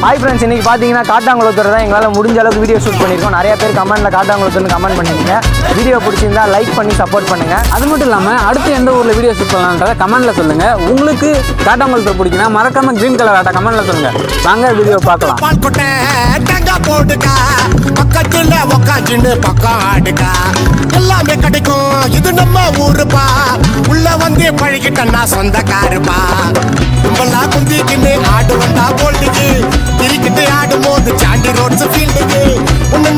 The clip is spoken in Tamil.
ஹாய் ஃப்ரெண்ட்ஸ், இன்றைக்கி பார்த்தீங்கன்னா காட்டாங்குளத்தூர் தான் எங்களால் முடிஞ்ச அளவுக்கு வீடியோ ஷூட் பண்ணியிருக்கோம். நிறைய பேர் கமெண்ட்டில் காட்டாங்குளத்தூர்னு கமெண்ட் பண்ணிங்க. வீடியோ பிடிச்சிருந்தா லைக் பண்ணி சப்போர்ட் பண்ணுங்கள். அது மட்டும் இல்லாமல் அடுத்து எந்த ஊரில் வீடியோ ஷூட் பண்ணலான்றதை கமெண்ட்டில் சொல்லுங்கள். உங்களுக்கு காட்டாங்குளத்தூர் பிடிக்குன்னா மறக்காமல் க்ரீன் கலர் ஆட்டை கமெண்ட்டில் சொல்லுங்கள். வாங்க வீடியோ பார்க்கலாம். பக்கத்துல உக்காஞ்சின்னு பக்கம் ஆடுக்கா எல்லாமே கிடைக்கும். இது நம்ம ஊருப்பா, உள்ள வந்து பழகிட்டா சொந்தக்காருப்பா. கும்பலா குந்திக்கின்னு ஆடு வந்தா போல்டுக்கு, கிரிக்கிட்டு ஆடும் போது சாண்டி ரோட்ஸ் ஃபீல்டுக்கு ஒன்னு